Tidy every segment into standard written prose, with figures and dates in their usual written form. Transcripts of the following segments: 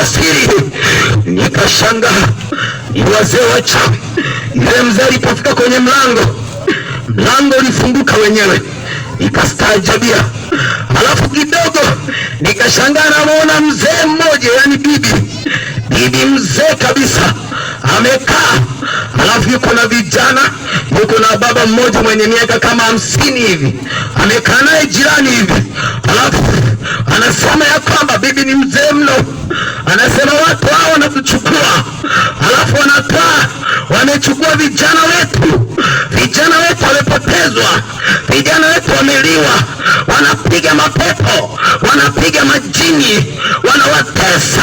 ujasiri. Nikashanga ni wazee wachawi. Yule mzee alipofika kwenye mlango ulifunguka wenyewe, nikastaajabia. Alafu kidogo nikashangaa, namuona mzee mmoja, yani bibi mzee kabisa amekaa. Alafu yuko na vijana, yuko na baba mmoja mwenye miaka kama 50 hivi, amekaa naye jirani hivi. Alafu anasema ya kwamba bibi ni mzee mno, anasema watu hao wanatuchukua, alafu wamechukua vijana wetu wamepotezwa, vijana wetu wameliwa, wanapiga mapepo, wanapiga majini, wanawatesa.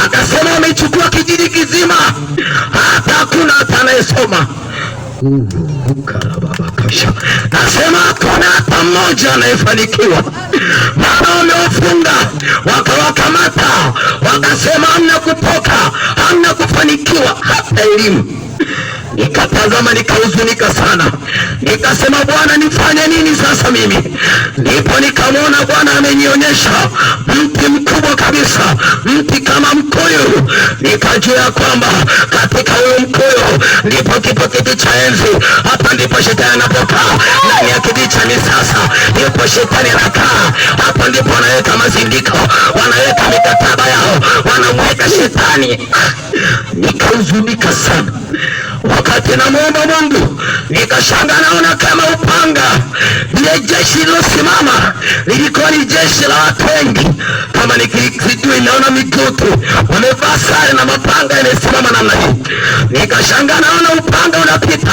Akasema wamechukua kijiji kizima, hata hakuna anayesoma. Nasema hakuna hata mmoja anayefanikiwa. Maana wamewafunga, wakawakamata, wakasema hamna kutoka, hamna kufanikiwa hata elimu. Nikatazama, nikahuzunika sana, nikasema Bwana, nifanye nini sasa mimi? Ndipo nikamwona Bwana amenionyesha mti mkubwa kabisa, mti kama mkuyu. Nikajua kwamba katika huyo mkuyu ndipo kipo kiti cha enzi. Hapa ndipo shetani anapokaa, ndani ya kiti cha misasa ndipo shetani anakaa. Hapa ndipo wanaweka mazindiko, wanaweka mikataba yao, wanamweka shetani. Nikahuzunika sana. Wakati namuomba Mungu, nikashangaa naona kama upanga. Ile jeshi lilosimama lilikuwa ni jeshi la watu wengi, kama nikijui, naona migutu wamevaa sare na mapanga yamesimama namna hii. Nikashangaa naona upanga unapita,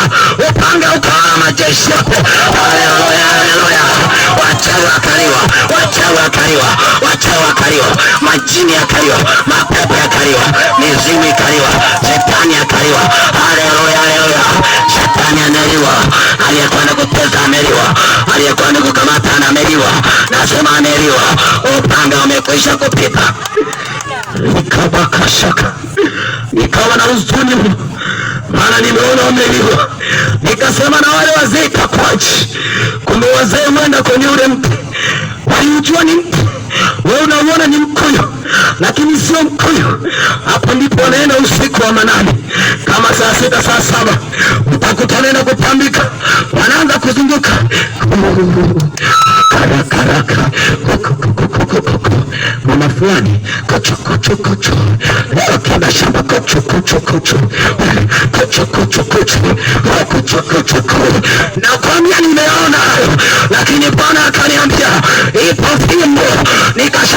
upanga ukawa majeshi yote. Haleluya, haleluya! Wachawi wakaliwa, wachawi wakaliwa, wachawi wakaliwa, majini yakaliwa, mapepo yakaliwa, mizimu ikaliwa, shetani akaliwa. Haleluya, haleluya! Shetani ameliwa, aliyekwenda kutesa ameliwa, aliyekwenda kukamata ameliwa. Nasema ameliwa, upanga umekwisha kupita. Nikabakashaka, nikawa na huzuni, maana nimeona wameliwa. Nikasema na wale wazee itakuwaje? Kumbe wazee mwenda kwenye ule mti, waliujua ni mti, wewe unauona ni mkuyu, lakini sio mkuyu. Hapo ndipo wanaenda usiku wa manane, kama saa 6 saa 7, utakutana na kupambika, wanaanza kuzunguka karaka mama fulani kocho leo kenda shamba kocho na kwambia nimeona, lakini Bwana akaniambia ipo fimbo. Nikashangaa.